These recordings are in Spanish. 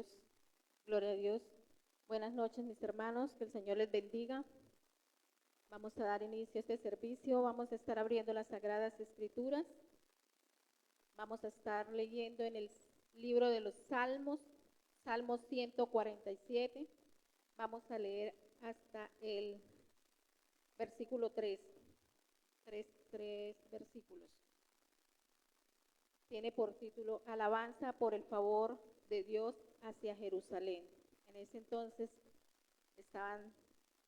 Dios, gloria a Dios. Buenas noches, mis hermanos, que el Señor les bendiga. Vamos a dar inicio a este servicio, vamos a estar abriendo las Sagradas Escrituras. Vamos a estar leyendo en el libro de los Salmos, Salmo 147. Vamos a leer hasta el versículo 3, tres versículos. Tiene por título Alabanza por el favor de Dios hacia Jerusalén. En ese entonces estaban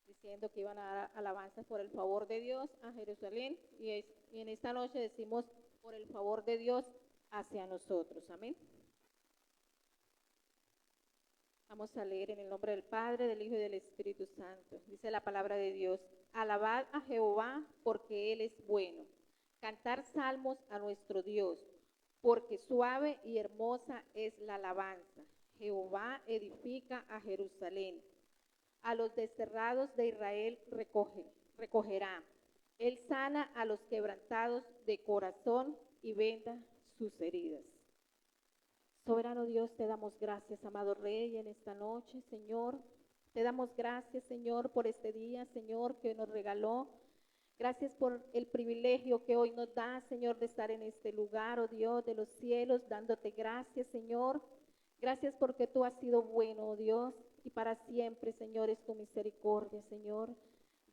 diciendo que iban a dar alabanza por el favor de Dios a Jerusalén y en esta noche decimos por el favor de Dios hacia nosotros. Amén. Vamos a leer en el nombre del Padre, del Hijo y del Espíritu Santo. Dice la palabra de Dios: alabad a Jehová porque Él es bueno. Cantar salmos a nuestro Dios, porque suave y hermosa es la alabanza. Jehová edifica a Jerusalén. A los desterrados de Israel recogerá. Él sana a los quebrantados de corazón y venda sus heridas. Soberano Dios, te damos gracias, amado Rey, en esta noche, Señor. Te damos gracias, Señor, por este día, Señor, que nos regaló. Gracias por el privilegio que hoy nos da, Señor, de estar en este lugar, oh Dios de los cielos, dándote gracias, Señor. Gracias porque tú has sido bueno, oh Dios, y para siempre, Señor, es tu misericordia, Señor.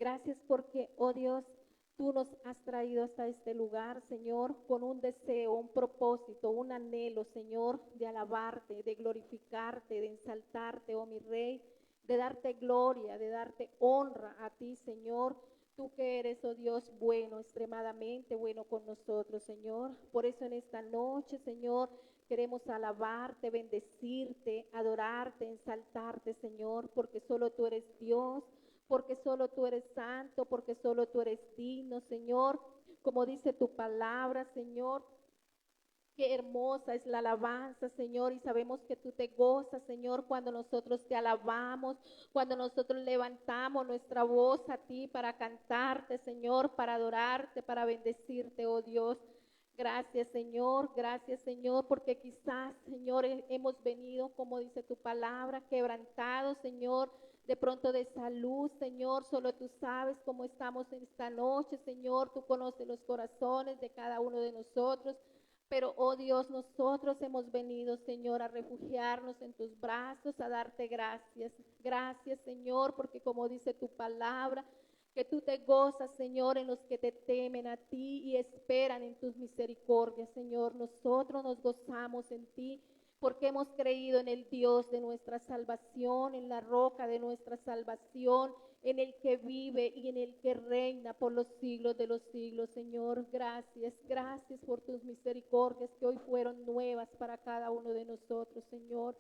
Gracias porque, oh Dios, tú nos has traído hasta este lugar, Señor, con un deseo, un propósito, un anhelo, Señor, de alabarte, de glorificarte, de ensaltarte, oh mi Rey, de darte gloria, de darte honra a ti, Señor. Tú que eres, oh Dios, bueno, extremadamente bueno con nosotros, Señor. Por eso en esta noche, Señor, queremos alabarte, bendecirte, adorarte, ensaltarte, Señor, porque solo tú eres Dios, porque solo tú eres santo, porque solo tú eres digno, Señor. Como dice tu palabra, Señor, qué hermosa es la alabanza, Señor, y sabemos que tú te gozas, Señor, cuando nosotros te alabamos, cuando nosotros levantamos nuestra voz a ti para cantarte, Señor, para adorarte, para bendecirte, oh Dios. Gracias, Señor, porque quizás, Señor, hemos venido, como dice tu palabra, quebrantados, Señor, de pronto de salud, Señor, solo tú sabes cómo estamos en esta noche, Señor, tú conoces los corazones de cada uno de nosotros. Pero, oh Dios, nosotros hemos venido, Señor, a refugiarnos en tus brazos, a darte gracias. Gracias, Señor, porque como dice tu palabra, que tú te gozas, Señor, en los que te temen a ti y esperan en tus misericordias, Señor. Nosotros nos gozamos en ti porque hemos creído en el Dios de nuestra salvación, en la roca de nuestra salvación, en el que vive y en el que reina por los siglos de los siglos, Señor. Gracias por tus misericordias que hoy fueron nuevas para cada uno de nosotros, Señor.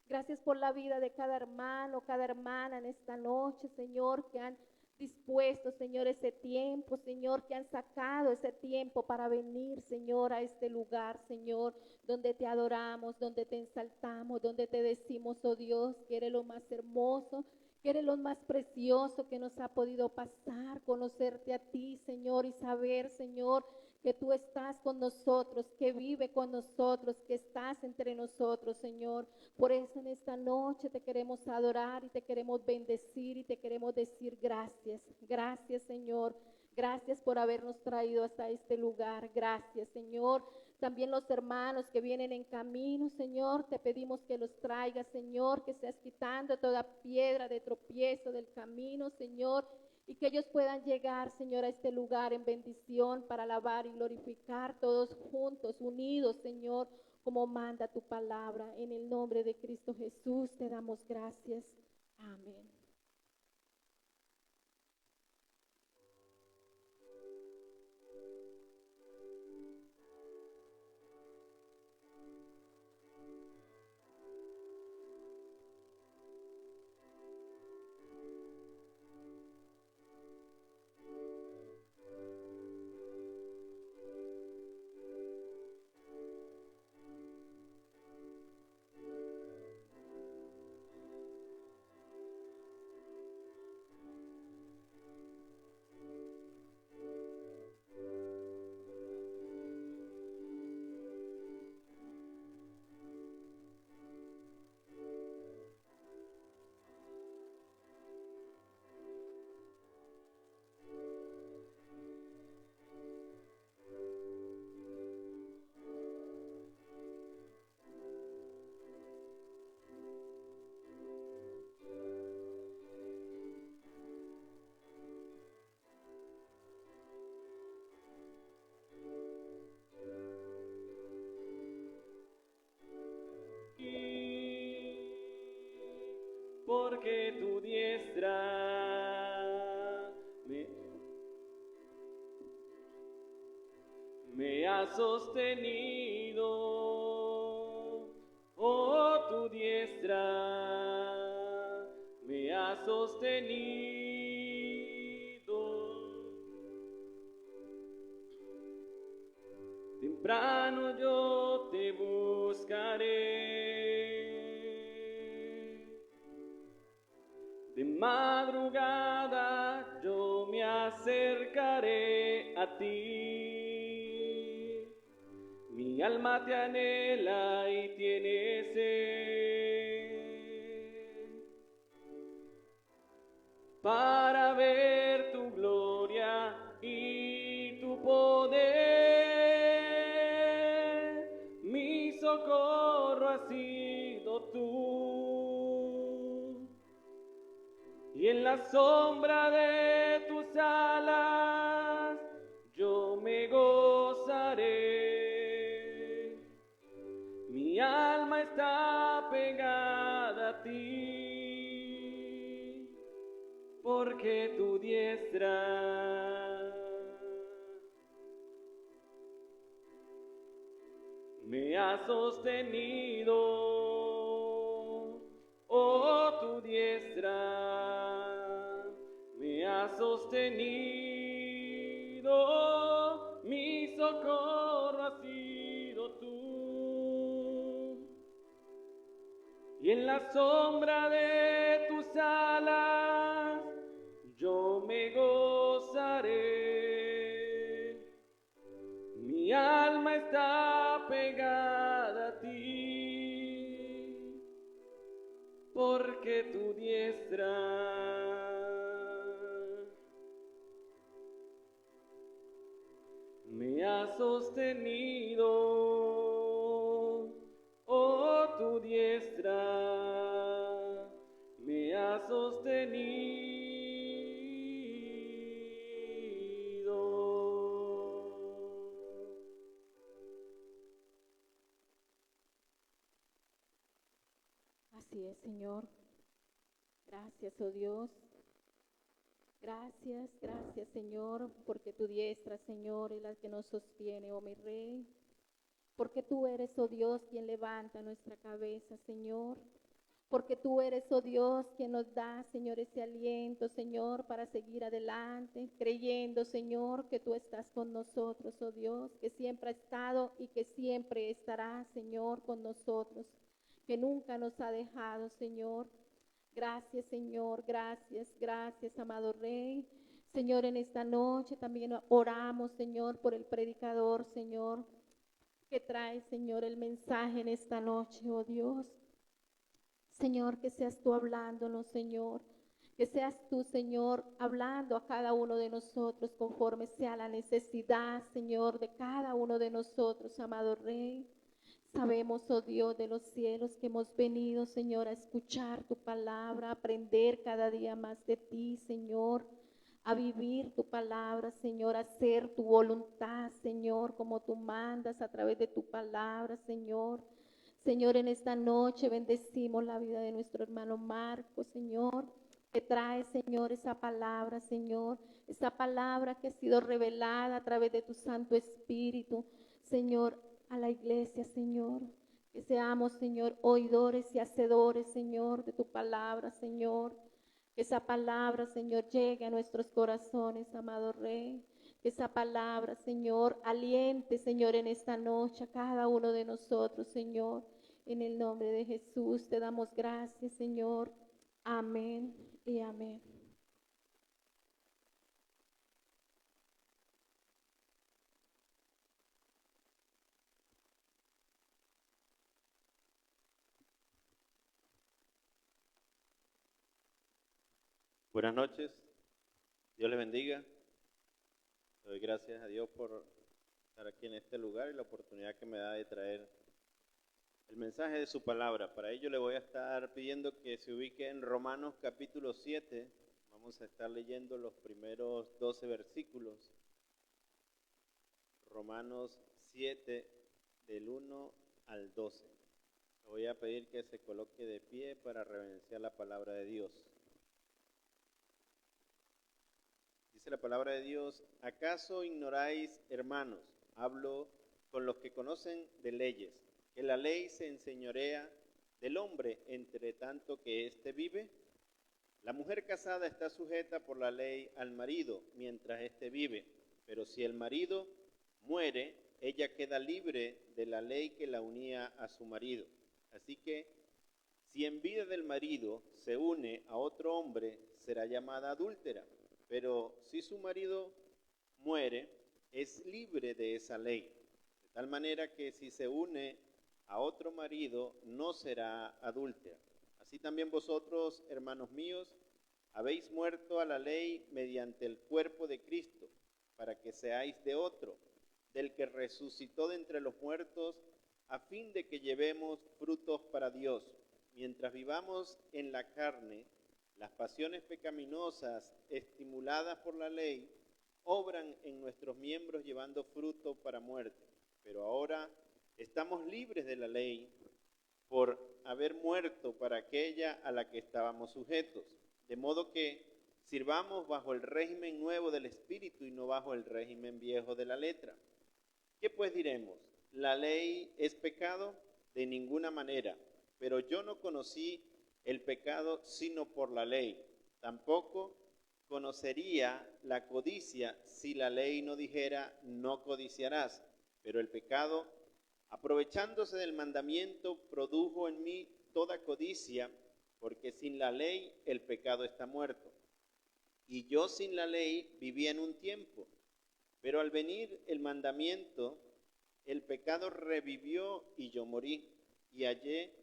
Gracias por la vida de cada hermano, cada hermana en esta noche, Señor, que han dispuesto, Señor, ese tiempo, Señor, que han sacado ese tiempo para venir, Señor, a este lugar, Señor, donde te adoramos, donde te ensaltamos, donde te decimos, oh Dios, que eres lo más hermoso, que eres lo más precioso que nos ha podido pasar, conocerte a ti, Señor, y saber, Señor, que tú estás con nosotros, que vive con nosotros, que estás entre nosotros, Señor. Por eso en esta noche te queremos adorar y te queremos bendecir y te queremos decir gracias. Gracias, Señor. Gracias por habernos traído hasta este lugar. Gracias, Señor. También los hermanos que vienen en camino, Señor, te pedimos que los traigas, Señor, que seas quitando toda piedra de tropiezo del camino, Señor, y que ellos puedan llegar, Señor, a este lugar en bendición para alabar y glorificar todos juntos, unidos, Señor, como manda tu palabra. En el nombre de Cristo Jesús te damos gracias. Amén. porque tu diestra me ha sostenido, oh, tu diestra me ha sostenido. Temprano yo te buscaré, de madrugada yo me acercaré a ti. Mi alma te anhela y tiene sed para ver tu gloria y tu poder. Mi socorro has sido tú, y en la sombra de tus alas yo me gozaré. Mi alma está pegada a ti, porque tu diestra me ha sostenido, oh, tu diestra me ha sostenido. Mi socorro has sido tú, y en la sombra de tus alas yo me gozaré. Mi alma está pegada a ti, porque tu diestra me ha sostenido, oh, tu diestra me ha sostenido. Así es, Señor. Gracias, oh Dios. Gracias, gracias, Señor, porque tu diestra, Señor, es la que nos sostiene, oh mi Rey. Porque tú eres, oh Dios, quien levanta nuestra cabeza, Señor. Porque tú eres, oh Dios, quien nos da, Señor, ese aliento, Señor, para seguir adelante, creyendo, Señor, que tú estás con nosotros, oh Dios, que siempre ha estado y que siempre estará, Señor, con nosotros, que nunca nos ha dejado, Señor. Gracias, Señor, gracias, gracias, amado Rey. Señor, en esta noche también oramos, Señor, por el predicador, Señor, que trae, Señor, el mensaje en esta noche, oh Dios. Señor, que seas tú hablándonos, Señor. Que seas tú, Señor, hablando a cada uno de nosotros conforme sea la necesidad, Señor, de cada uno de nosotros, amado Rey. Sabemos, oh Dios de los cielos, que hemos venido, Señor, a escuchar tu palabra, a aprender cada día más de ti, Señor, a vivir tu palabra, Señor, a hacer tu voluntad, Señor, como tú mandas a través de tu palabra, Señor. Señor, en esta noche bendecimos la vida de nuestro hermano Marco, Señor, que trae, Señor, esa palabra, Señor, esa palabra que ha sido revelada a través de tu Santo Espíritu, Señor, a la iglesia, Señor. Que seamos, Señor, oidores y hacedores, Señor, de tu palabra, Señor. Que esa palabra, Señor, llegue a nuestros corazones, amado Rey. Que esa palabra, Señor, aliente, Señor, en esta noche a cada uno de nosotros, Señor. En el nombre de Jesús te damos gracias, Señor. Amén y amén. Buenas noches, Dios les bendiga. Le doy gracias a Dios por estar aquí en este lugar y la oportunidad que me da de traer el mensaje de su palabra. Para ello le voy a estar pidiendo que se ubique en Romanos capítulo 7. Vamos a estar leyendo los primeros 12 versículos. Romanos 7, del 1 al 12. Voy a pedir que se coloque de pie para reverenciar la palabra de Dios. Dice la palabra de Dios: ¿acaso ignoráis, hermanos? Hablo con los que conocen de leyes, que la ley se enseñorea del hombre entre tanto que éste vive. La mujer casada está sujeta por la ley al marido mientras éste vive, pero si el marido muere, ella queda libre de la ley que la unía a su marido. Así que, si en vida del marido se une a otro hombre, será llamada adúltera. Pero si su marido muere, es libre de esa ley. De tal manera que si se une a otro marido, no será adúltera. Así también vosotros, hermanos míos, habéis muerto a la ley mediante el cuerpo de Cristo, para que seáis de otro, del que resucitó de entre los muertos, a fin de que llevemos frutos para Dios. Mientras vivamos en la carne, las pasiones pecaminosas, estimuladas por la ley, obran en nuestros miembros llevando fruto para muerte. Pero ahora estamos libres de la ley por haber muerto para aquella a la que estábamos sujetos. De modo que sirvamos bajo el régimen nuevo del Espíritu y no bajo el régimen viejo de la letra. ¿Qué pues diremos? ¿La ley es pecado? De ninguna manera. Pero yo no conocí el pecado sino por la ley. Tampoco conocería la codicia si la ley no dijera no codiciarás. Pero el pecado, aprovechándose del mandamiento, produjo en mí toda codicia, porque sin la ley el pecado está muerto. Y yo sin la ley vivía en un tiempo, pero al venir el mandamiento, el pecado revivió y yo morí, y hallé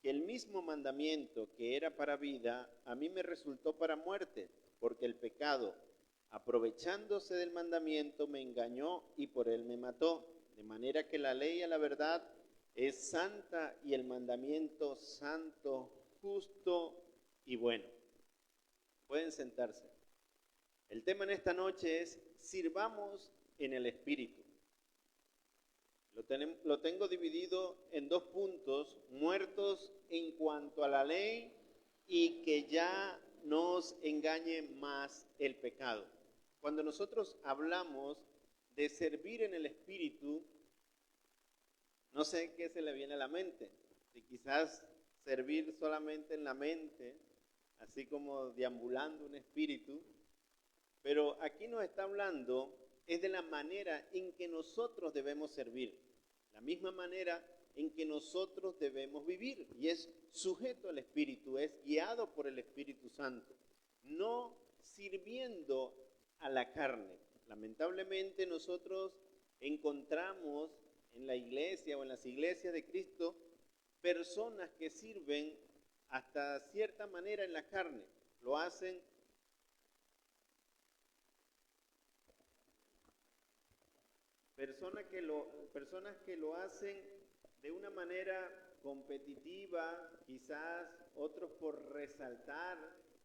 que el mismo mandamiento que era para vida, a mí me resultó para muerte, porque el pecado, aprovechándose del mandamiento, me engañó y por él me mató. De manera que la ley a la verdad es santa y el mandamiento santo, justo y bueno. Pueden sentarse. El tema en esta noche es: sirvamos en el Espíritu. Lo tengo dividido en dos puntos: muertos en cuanto a la ley y que ya nos engañe más el pecado. Cuando nosotros hablamos de servir en el Espíritu, no sé qué se le viene a la mente. Si quizás servir solamente en la mente, así como deambulando un espíritu, pero aquí nos está hablando es de la manera en que nosotros debemos servir, la misma manera en que nosotros debemos vivir, y es sujeto al Espíritu, es guiado por el Espíritu Santo, no sirviendo a la carne. Lamentablemente nosotros encontramos en la iglesia o en las iglesias de Cristo personas que sirven hasta cierta manera en la carne, lo hacen personas que lo hacen de una manera competitiva, quizás otros por resaltar,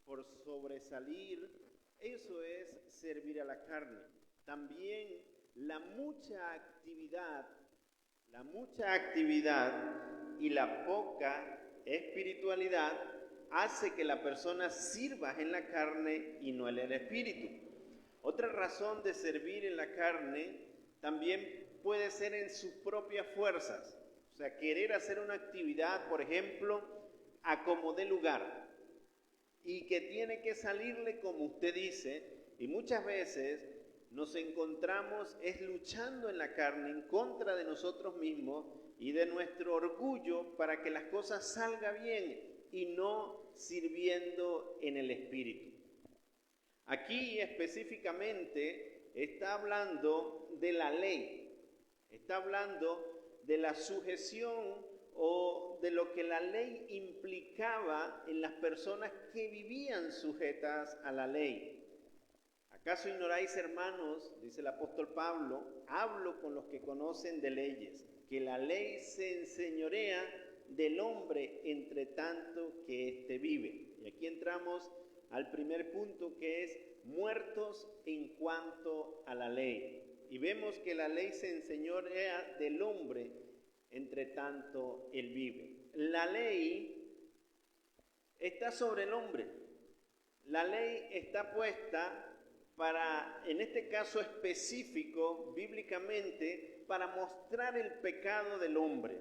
por sobresalir. Eso es servir a la carne. También la mucha actividad y la poca espiritualidad hace que la persona sirva en la carne y no en el espíritu. Otra razón de servir en la carne también puede ser en sus propias fuerzas. O sea, querer hacer una actividad, por ejemplo, a como dé lugar, y que tiene que salirle como usted dice, y muchas veces nos encontramos luchando en la carne en contra de nosotros mismos y de nuestro orgullo para que las cosas salgan bien y no sirviendo en el Espíritu. Aquí específicamente está hablando de la ley, está hablando de la sujeción o de lo que la ley implicaba en las personas que vivían sujetas a la ley. ¿Acaso ignoráis, hermanos, dice el apóstol Pablo, hablo con los que conocen de leyes, que la ley se enseñorea del hombre entre tanto que éste vive? Y aquí entramos al primer punto, que es muertos en cuanto a la ley. Y vemos que la ley se enseñorea del hombre entre tanto él vive. la ley está sobre el hombre. La ley está puesta para, en este caso específico, bíblicamente, para mostrar el pecado del hombre.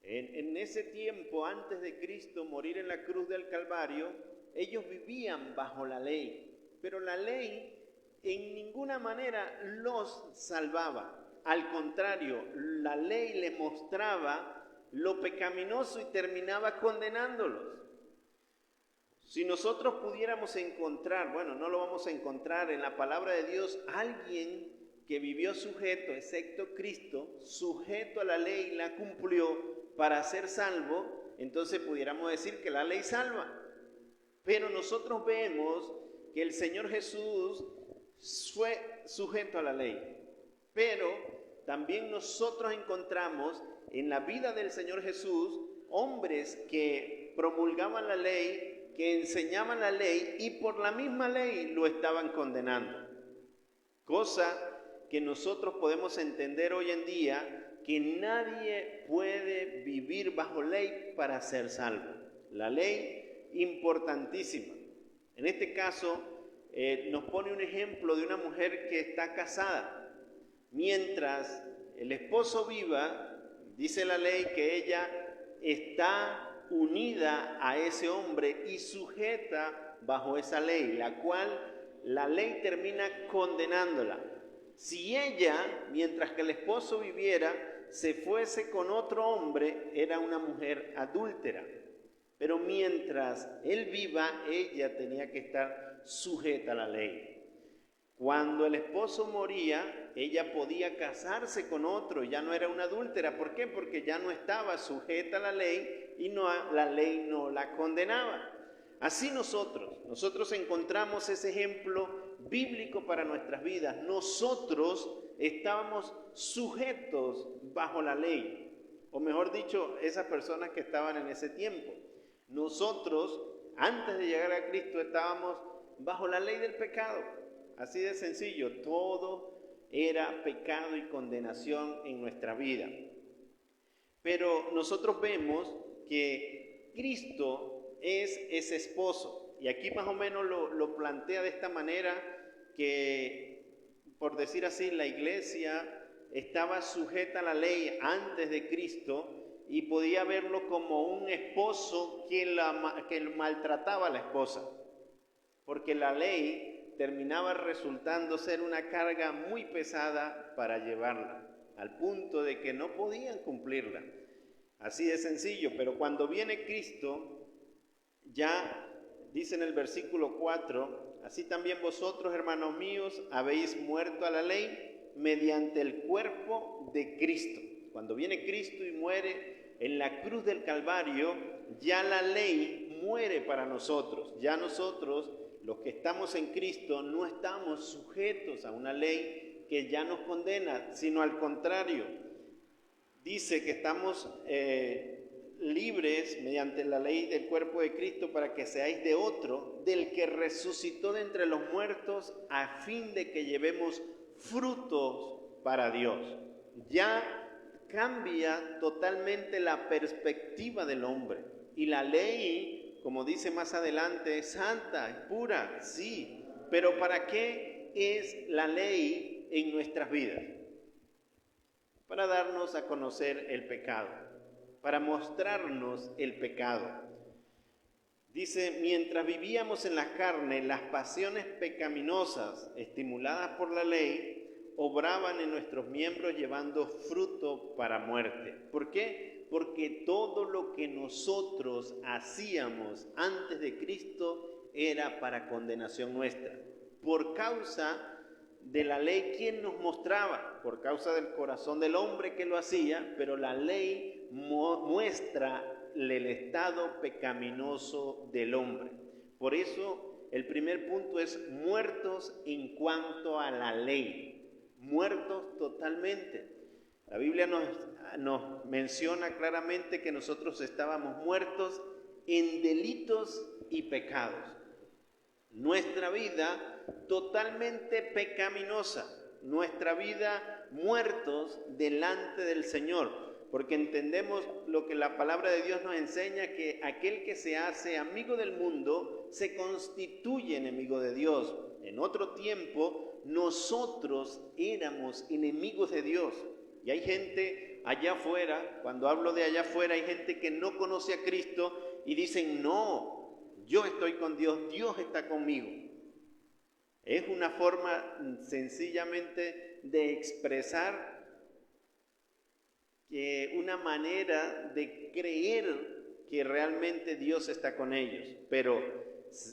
En ese tiempo, antes de Cristo morir en la cruz del Calvario, ellos vivían bajo la ley, pero la ley en ninguna manera los salvaba. Al contrario, la ley les mostraba lo pecaminoso y terminaba condenándolos. Si nosotros pudiéramos encontrar, bueno, no lo vamos a encontrar en la palabra de Dios, alguien que vivió sujeto, excepto Cristo, sujeto a la ley y la cumplió para ser salvo, entonces pudiéramos decir que la ley salva. Pero nosotros vemos que el Señor Jesús fue sujeto a la ley. Pero también nosotros encontramos en la vida del Señor Jesús hombres que promulgaban la ley, que enseñaban la ley y por la misma ley lo estaban condenando. Cosa que nosotros podemos entender hoy en día, que nadie puede vivir bajo ley para ser salvo. La ley, importantísima. En este caso, nos pone un ejemplo de una mujer que está casada. Mientras el esposo viva, dice la ley que ella está unida a ese hombre y sujeta bajo esa ley, la cual la ley termina condenándola. Si ella, mientras que el esposo viviera, se fuese con otro hombre, era una mujer adúltera. Pero mientras él viva, ella tenía que estar sujeta a la ley. Cuando el esposo moría, ella podía casarse con otro, ya no era una adúltera. ¿Por qué? Porque ya no estaba sujeta a la ley y la ley no la condenaba. Así nosotros encontramos ese ejemplo bíblico para nuestras vidas. Nosotros estábamos sujetos bajo la ley, o mejor dicho, esas personas que estaban en ese tiempo. Nosotros, antes de llegar a Cristo, estábamos bajo la ley del pecado. Así de sencillo, todo era pecado y condenación en nuestra vida. Pero nosotros vemos que Cristo es ese esposo. Y aquí más o menos lo plantea de esta manera, que por decir así, la iglesia estaba sujeta a la ley antes de Cristo y podía verlo como un esposo que maltrataba a la esposa. Porque la ley terminaba resultando ser una carga muy pesada para llevarla, al punto de que no podían cumplirla. Así de sencillo, pero cuando viene Cristo, ya dice en el versículo 4, así también vosotros, hermanos míos, habéis muerto a la ley mediante el cuerpo de Cristo. Cuando viene Cristo y muere en la cruz del Calvario, ya la ley muere para nosotros. Ya nosotros, los que estamos en Cristo, no estamos sujetos a una ley que ya nos condena, sino al contrario. Dice que estamos libres mediante la ley del cuerpo de Cristo para que seáis de otro, del que resucitó de entre los muertos, a fin de que llevemos frutos para Dios. Ya cambia totalmente la perspectiva del hombre. Y la ley, como dice más adelante, es santa, es pura, sí. Pero ¿para qué es la ley en nuestras vidas? Para darnos a conocer el pecado, para mostrarnos el pecado. Dice, mientras vivíamos en la carne, las pasiones pecaminosas estimuladas por la ley obraban en nuestros miembros llevando fruto para muerte. ¿Por qué? Porque todo lo que nosotros hacíamos antes de Cristo era para condenación nuestra. Por causa de la ley, ¿quién nos mostraba? Por causa del corazón del hombre que lo hacía, pero la ley muestra el estado pecaminoso del hombre. Por eso el primer punto es muertos en cuanto a la ley, muertos totalmente. La Biblia nos menciona claramente que nosotros estábamos muertos en delitos y pecados. Nuestra vida totalmente pecaminosa, nuestra vida muertos delante del Señor. porque entendemos lo que la palabra de Dios nos enseña, que aquel que se hace amigo del mundo se constituye enemigo de Dios. En otro tiempo, nosotros éramos enemigos de Dios. Y hay gente allá afuera, cuando hablo de allá afuera, hay gente que no conoce a Cristo y dicen, no, yo estoy con Dios, Dios está conmigo. Es una forma sencillamente de expresar una manera de creer que realmente Dios está con ellos. Pero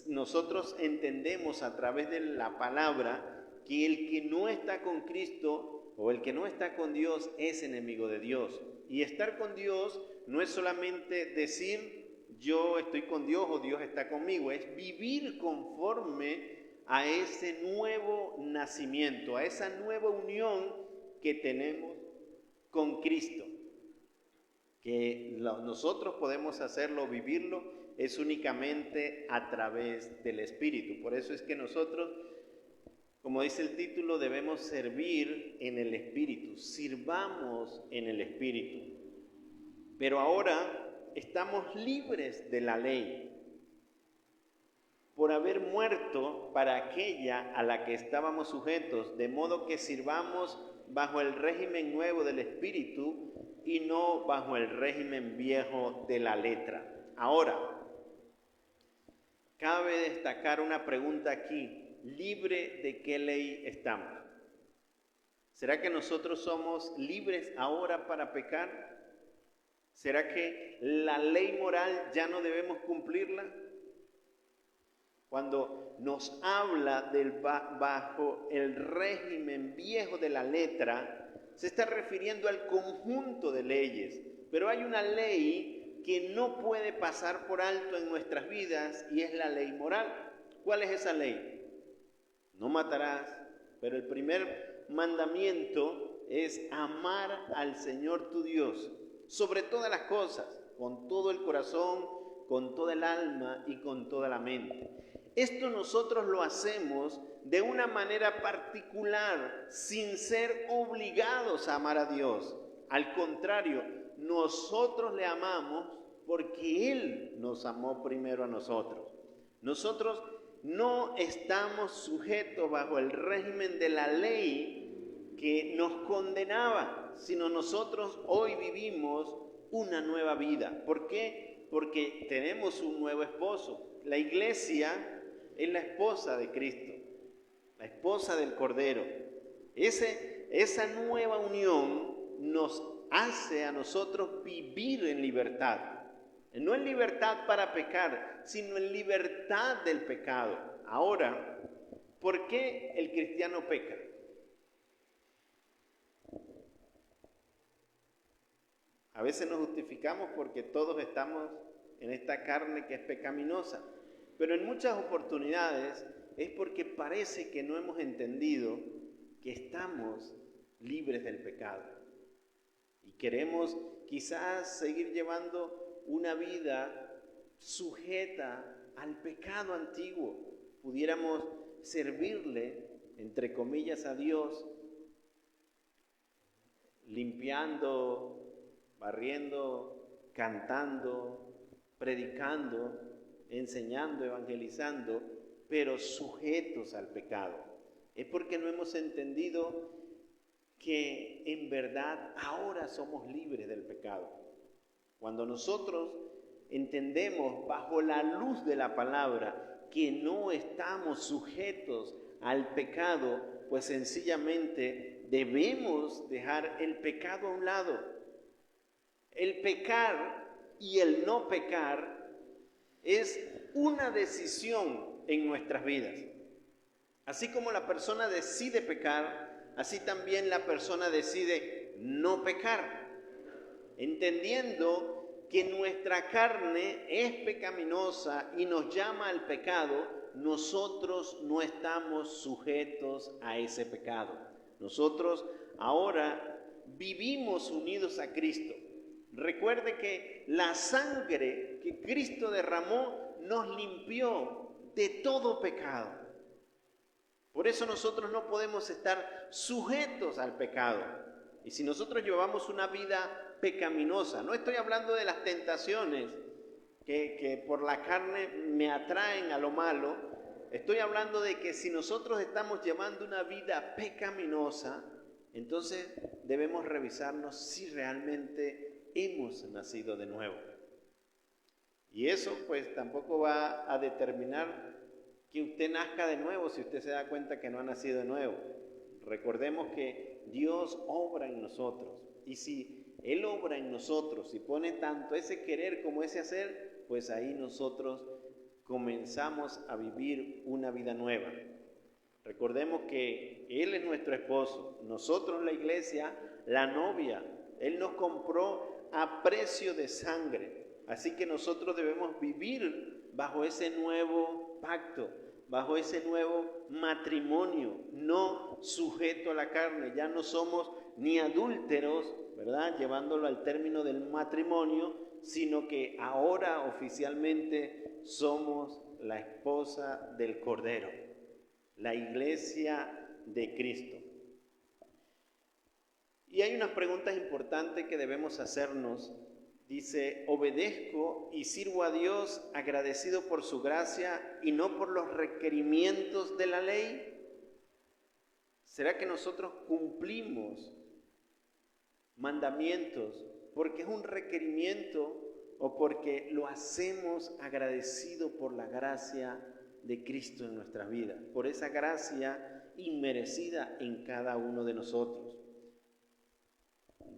nosotros entendemos a través de la palabra que el que no está con Cristo o el que no está con Dios es enemigo de Dios. Y estar con Dios no es solamente decir yo estoy con Dios o Dios está conmigo, es vivir conforme a ese nuevo nacimiento, a esa nueva unión que tenemos con Cristo. Que nosotros podemos hacerlo, vivirlo, es únicamente a través del Espíritu. Por eso es que nosotros, como dice el título, debemos servir en el Espíritu, sirvamos en el Espíritu. Pero ahora estamos libres de la ley por haber muerto para aquella a la que estábamos sujetos, de modo que sirvamos bajo el régimen nuevo del Espíritu y no bajo el régimen viejo de la letra. Ahora, cabe destacar una pregunta aquí: ¿libre de qué ley estamos? ¿Será que nosotros somos libres ahora para pecar? ¿Será que la ley moral ya no debemos cumplirla? Cuando nos habla bajo el régimen viejo de la letra, se está refiriendo al conjunto de leyes. Pero hay una ley que no puede pasar por alto en nuestras vidas y es la ley moral. ¿Cuál es esa ley? No matarás, pero el primer mandamiento es amar al Señor tu Dios sobre todas las cosas, con todo el corazón, con toda el alma y con toda la mente. Esto nosotros lo hacemos de una manera particular, sin ser obligados a amar a Dios. Al contrario, nosotros le amamos porque Él nos amó primero a nosotros. Nosotros no estamos sujetos bajo el régimen de la ley que nos condenaba, sino nosotros hoy vivimos una nueva vida. ¿Por qué? Porque tenemos un nuevo esposo. La iglesia es la esposa de Cristo, la esposa del Cordero. Esa nueva unión nos hace a nosotros vivir en libertad. No en libertad para pecar, sino en libertad del pecado. Ahora, ¿por qué el cristiano peca? A veces nos justificamos porque todos estamos en esta carne que es pecaminosa. Pero en muchas oportunidades es porque parece que no hemos entendido que estamos libres del pecado. Y queremos quizás seguir llevando una vida sujeta al pecado antiguo. Pudiéramos servirle, entre comillas, a Dios, limpiando, barriendo, cantando, predicando, enseñando, evangelizando, pero sujetos al pecado. Es porque no hemos entendido que en verdad ahora somos libres del pecado. Cuando nosotros entendemos bajo la luz de la palabra que no estamos sujetos al pecado, pues sencillamente debemos dejar el pecado a un lado. El pecar y el no pecar es una decisión en nuestras vidas. Así como la persona decide pecar, así también la persona decide no pecar, entendiendo que nuestra carne es pecaminosa y nos llama al pecado. Nosotros no estamos sujetos a ese pecado. Nosotros ahora vivimos unidos a Cristo. Recuerde que la sangre que Cristo derramó nos limpió de todo pecado. Por eso nosotros no podemos estar sujetos al pecado. Y si nosotros llevamos una vida pecaminosa. No estoy hablando de las tentaciones que por la carne me atraen a lo malo. Estoy hablando de que si nosotros estamos llevando una vida pecaminosa, entonces debemos revisarnos si realmente hemos nacido de nuevo. Y eso pues tampoco va a determinar que usted nazca de nuevo si usted se da cuenta que no ha nacido de nuevo. Recordemos que Dios obra en nosotros, y si Él obra en nosotros y pone tanto ese querer como ese hacer, pues ahí nosotros comenzamos a vivir una vida nueva. Recordemos que Él es nuestro esposo, nosotros la iglesia, la novia. Él nos compró a precio de sangre, así que nosotros debemos vivir bajo ese nuevo pacto, bajo ese nuevo matrimonio, no sujeto a la carne. Ya no somos ni adúlteros, ¿verdad?, llevándolo al término del matrimonio, sino que ahora oficialmente somos la esposa del Cordero, la iglesia de Cristo. Y hay unas preguntas importantes que debemos hacernos. Dice, obedezco y sirvo a Dios agradecido por su gracia y no por los requerimientos de la ley. ¿Será que nosotros cumplimos mandamientos porque es un requerimiento o porque lo hacemos agradecido por la gracia de Cristo en nuestras vidas, por esa gracia inmerecida en cada uno de nosotros?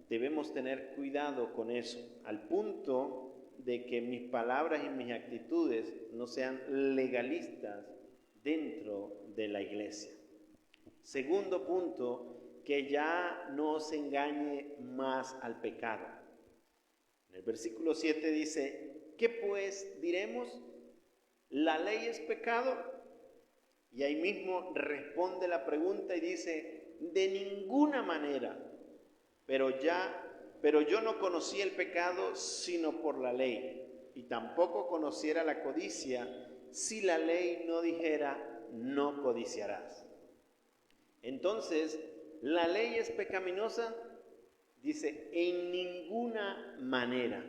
Debemos tener cuidado con eso, al punto de que mis palabras y mis actitudes no sean legalistas dentro de la iglesia. Segundo punto, que ya no se engañe más al pecado. En el versículo 7 dice, ¿qué pues diremos? ¿La ley es pecado? Y ahí mismo responde la pregunta y dice, de ninguna manera. Pero yo no conocí el pecado sino por la ley, y tampoco conociera la codicia si la ley no dijera, no codiciarás. Entonces, ¿la ley es pecaminosa? Dice, en ninguna manera,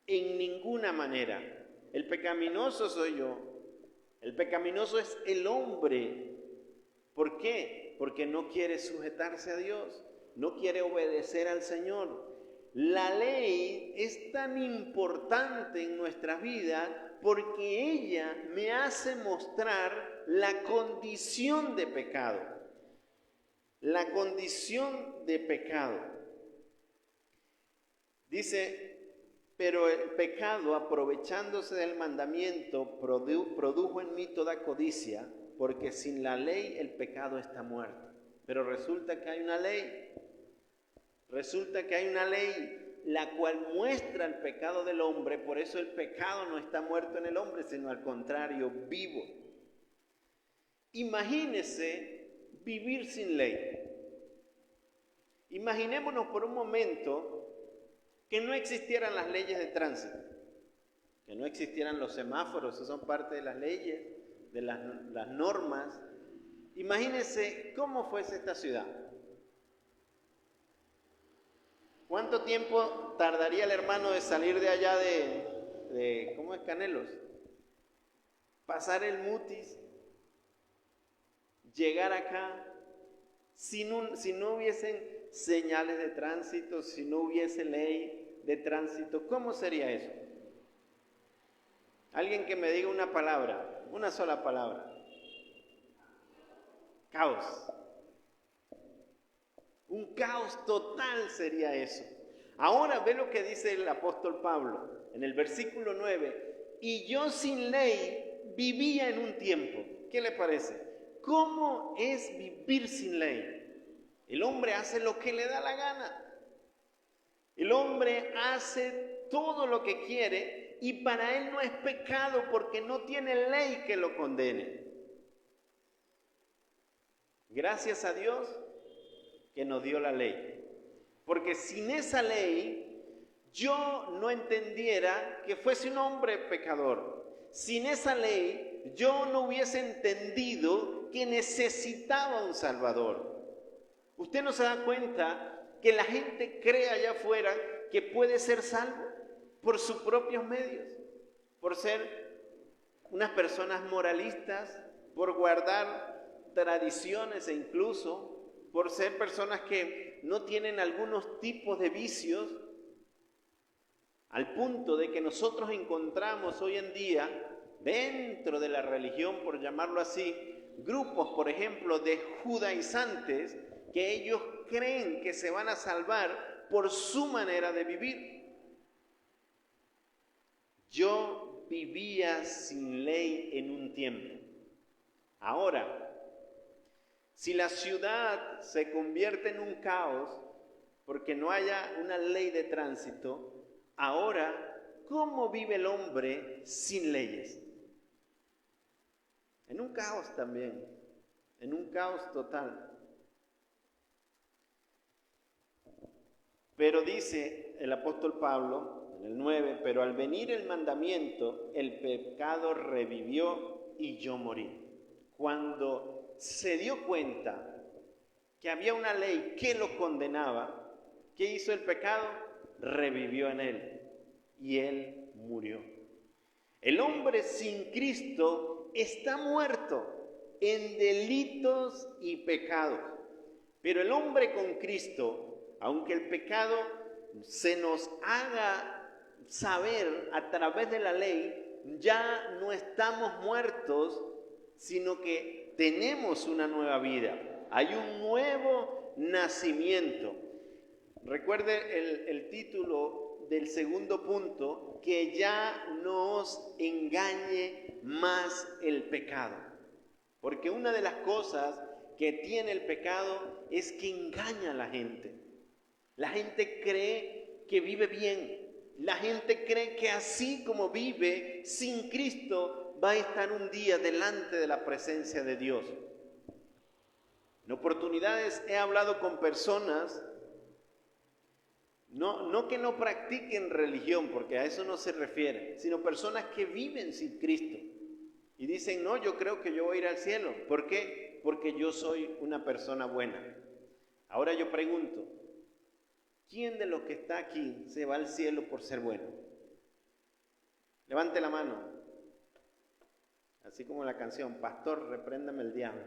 en ninguna manera. El pecaminoso soy yo, el pecaminoso es el hombre. ¿Por qué? Porque no quiere sujetarse a Dios. No quiere obedecer al Señor. La ley es tan importante en nuestras vidas porque ella me hace mostrar la condición de pecado. La condición de pecado. Dice, pero el pecado, aprovechándose del mandamiento, produjo en mí toda codicia, porque sin la ley el pecado está muerto. Pero resulta que hay una ley. Resulta que hay una ley la cual muestra el pecado del hombre, por eso el pecado no está muerto en el hombre, sino al contrario, vivo. Imagínese vivir sin ley. Imaginémonos por un momento que no existieran las leyes de tránsito, que no existieran los semáforos, eso son parte de las leyes, de las normas. Imagínese cómo fuese esta ciudad. ¿Cuánto tiempo tardaría el hermano de salir de allá de ¿cómo es? Canelos? Pasar el Mutis, llegar acá, si no hubiesen señales de tránsito, si no hubiese ley de tránsito, ¿cómo sería eso? Alguien que me diga una palabra, una sola palabra. Caos. Un caos total sería eso. Ahora ve lo que dice el apóstol Pablo en el versículo 9. Y yo sin ley vivía en un tiempo. ¿Qué le parece? ¿Cómo es vivir sin ley? El hombre hace lo que le da la gana. El hombre hace todo lo que quiere y para él no es pecado porque no tiene ley que lo condene. Gracias a Dios que nos dio la ley, porque sin esa ley yo no entendiera que fuese un hombre pecador. Sin esa ley yo no hubiese entendido que necesitaba un Salvador. Usted no se da cuenta que la gente cree allá afuera que puede ser salvo por sus propios medios, por ser unas personas moralistas, por guardar tradiciones e incluso por ser personas que no tienen algunos tipos de vicios, al punto de que nosotros encontramos hoy en día dentro de la religión, por llamarlo así, grupos, por ejemplo, de judaizantes que ellos creen que se van a salvar por su manera de vivir. Yo vivía sin ley en un tiempo. Ahora, si la ciudad se convierte en un caos porque no haya una ley de tránsito, ahora, ¿cómo vive el hombre sin leyes? En un caos también, en un caos total. Pero dice el apóstol Pablo en el 9, pero al venir el mandamiento, el pecado revivió y yo morí. Cuando se dio cuenta que había una ley que lo condenaba, ¿qué hizo el pecado? Revivió en él y él murió. El hombre sin Cristo está muerto en delitos y pecados, pero el hombre con Cristo, aunque el pecado se nos haga saber a través de la ley, ya no estamos muertos, sino que tenemos una nueva vida. Hay un nuevo nacimiento. Recuerde el título del segundo punto, que ya no os engañe más el pecado. Porque una de las cosas que tiene el pecado es que engaña a la gente. La gente cree que vive bien. La gente cree que así como vive sin Cristo va a estar un día delante de la presencia de Dios. En oportunidades he hablado con personas, no que no practiquen religión, porque a eso no se refiere, sino personas que viven sin Cristo y dicen, no, yo creo que yo voy a ir al cielo. ¿Por qué? Porque yo soy una persona buena. Ahora yo pregunto, ¿quién de los que está aquí se va al cielo por ser bueno? Levante la mano. Así como la canción, pastor, repréndame el diablo.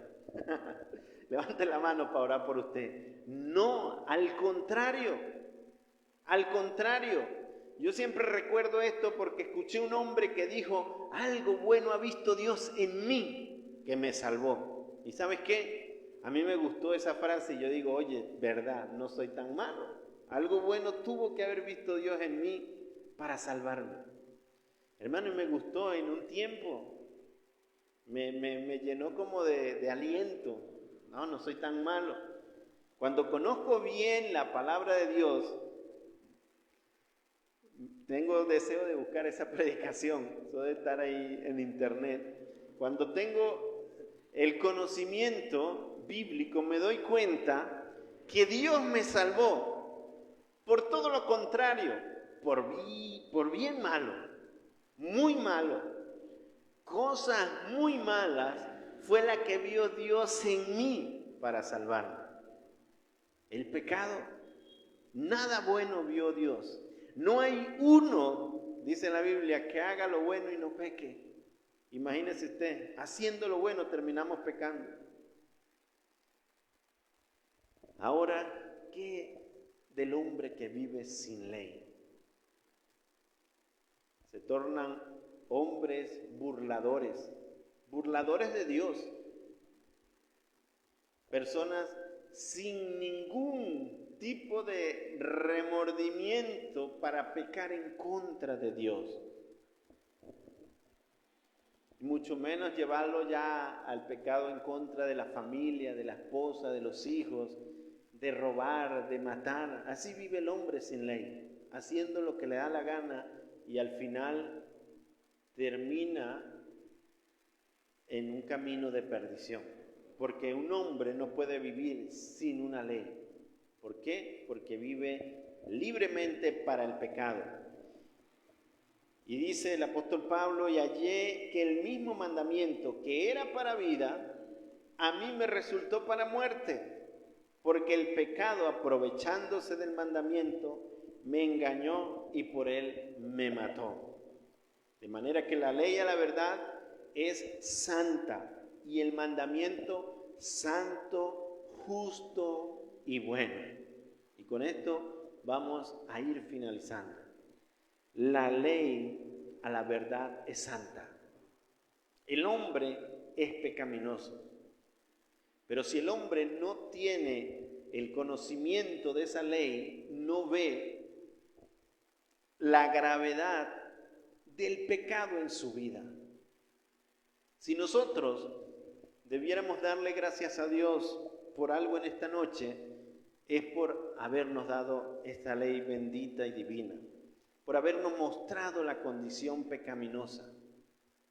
Levante la mano para orar por usted. No, al contrario. Al contrario. Yo siempre recuerdo esto porque escuché un hombre que dijo, algo bueno ha visto Dios en mí que me salvó. ¿Y sabes qué? A mí me gustó esa frase y yo digo, oye, verdad, no soy tan malo. Algo bueno tuvo que haber visto Dios en mí para salvarme. Hermano, y me gustó en un tiempo. Me llenó como de aliento. No soy tan malo. Cuando conozco bien la palabra de Dios, tengo deseo de buscar esa predicación. Eso debe estar ahí en internet. Cuando tengo el conocimiento bíblico, me doy cuenta que Dios me salvó. Por todo lo contrario, por bien malo, muy malo. Cosas muy malas fue la que vio Dios en mí para salvarme. El pecado, nada bueno vio Dios. No hay uno, dice la Biblia, que haga lo bueno y no peque. Imagínese usted, haciendo lo bueno terminamos pecando. Ahora, ¿qué del hombre que vive sin ley? Se tornan hombres burladores de Dios, personas sin ningún tipo de remordimiento para pecar en contra de Dios, mucho menos llevarlo ya al pecado en contra de la familia, de la esposa, de los hijos, de robar, de matar. Así vive el hombre sin ley, haciendo lo que le da la gana y al final termina en un camino de perdición, porque un hombre no puede vivir sin una ley. ¿Por qué? Porque vive libremente para el pecado. Y dice el apóstol Pablo, y hallé que el mismo mandamiento que era para vida, a mí me resultó para muerte, porque el pecado, aprovechándose del mandamiento, me engañó y por él me mató. De manera que la ley a la verdad es santa y el mandamiento santo, justo y bueno. Y con esto vamos a ir finalizando. La ley a la verdad es santa. El hombre es pecaminoso. Pero si el hombre no tiene el conocimiento de esa ley, no ve la gravedad del pecado en su vida. Si nosotros debiéramos darle gracias a Dios por algo en esta noche, es por habernos dado esta ley bendita y divina, por habernos mostrado la condición pecaminosa,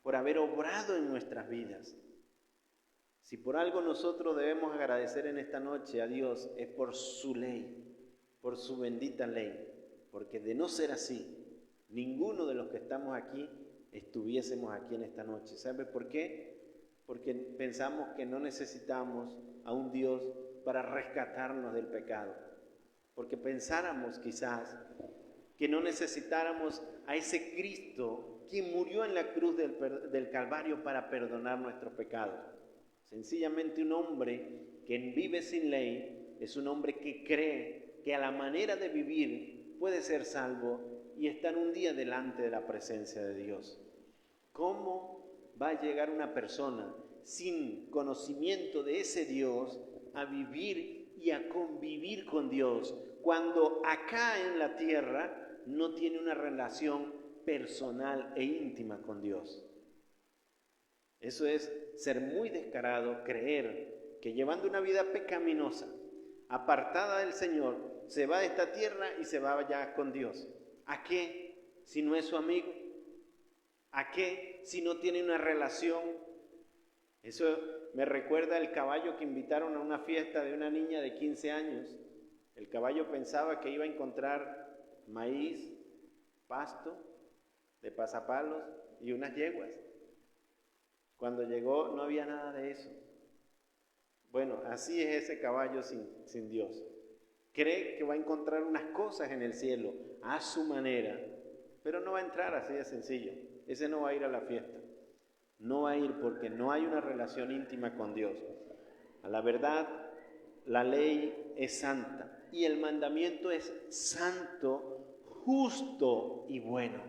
por haber obrado en nuestras vidas. Si por algo nosotros debemos agradecer en esta noche a Dios, es por su ley, por su bendita ley, porque de no ser así, ninguno de los que estamos aquí estuviésemos aquí en esta noche. ¿Sabe por qué? Porque pensamos que no necesitamos a un Dios para rescatarnos del pecado. Porque pensáramos quizás que no necesitáramos a ese Cristo que murió en la cruz del Calvario para perdonar nuestros pecados. Sencillamente un hombre que vive sin ley es un hombre que cree que a la manera de vivir puede ser salvo y estar un día delante de la presencia de Dios. ¿Cómo va a llegar una persona sin conocimiento de ese Dios a vivir y a convivir con Dios cuando acá en la tierra no tiene una relación personal e íntima con Dios? Eso es ser muy descarado, creer que llevando una vida pecaminosa, apartada del Señor, se va de esta tierra y se va allá con Dios. ¿A qué si no es su amigo? ¿A qué si no tiene una relación? Eso me recuerda el caballo que invitaron a una fiesta de una niña de 15 años. El caballo pensaba que iba a encontrar maíz, pasto, de pasapalos y unas yeguas. Cuando llegó no había nada de eso. Bueno, así es ese caballo sin Dios. Cree que va a encontrar unas cosas en el cielo a su manera, pero no va a entrar así de sencillo. Ese no va a ir a la fiesta. No va a ir porque no hay una relación íntima con Dios. A la verdad, la ley es santa y el mandamiento es santo, justo y bueno.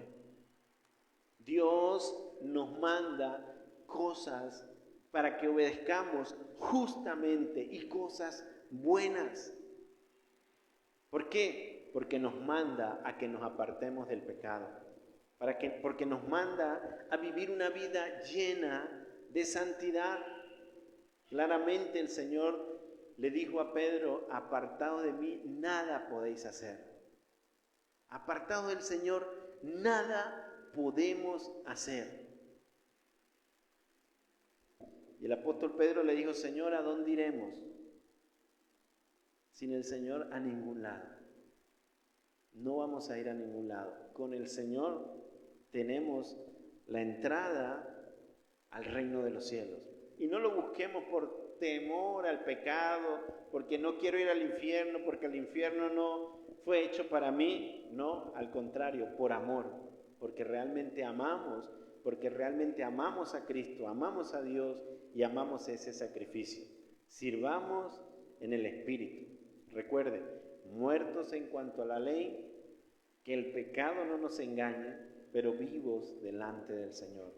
Dios nos manda cosas para que obedezcamos justamente y cosas buenas. ¿Por qué? Porque nos manda a que nos apartemos del pecado. Porque nos manda a vivir una vida llena de santidad. Claramente el Señor le dijo a Pedro: apartados de mí, nada podéis hacer. Apartados del Señor, nada podemos hacer. Y el apóstol Pedro le dijo: Señor, ¿a dónde iremos? Sin el Señor, a ningún lado. No vamos a ir a ningún lado. Con el Señor tenemos la entrada al reino de los cielos. Y no lo busquemos por temor al pecado, porque no quiero ir al infierno, porque el infierno no fue hecho para mí. No, al contrario, por amor, porque realmente amamos a Cristo, amamos a Dios y amamos ese sacrificio. Sirvamos en el Espíritu. Recuerden, muertos en cuanto a la ley, que el pecado no nos engañe, pero vivos delante del Señor.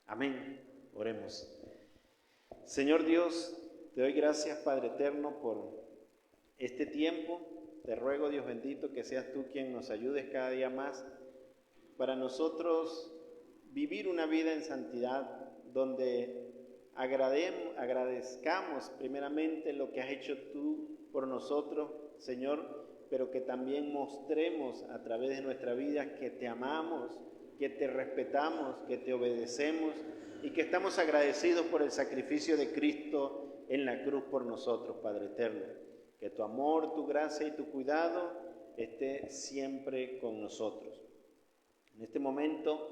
Amén. Oremos. Señor Dios, te doy gracias, Padre eterno, por este tiempo. Te ruego, Dios bendito, que seas tú quien nos ayudes cada día más para nosotros vivir una vida en santidad, donde agradezcamos primeramente lo que has hecho tú por nosotros, Señor, pero que también mostremos a través de nuestra vida que te amamos, que te respetamos, que te obedecemos y que estamos agradecidos por el sacrificio de Cristo en la cruz por nosotros, Padre eterno. Que tu amor, tu gracia y tu cuidado esté siempre con nosotros. En este momento,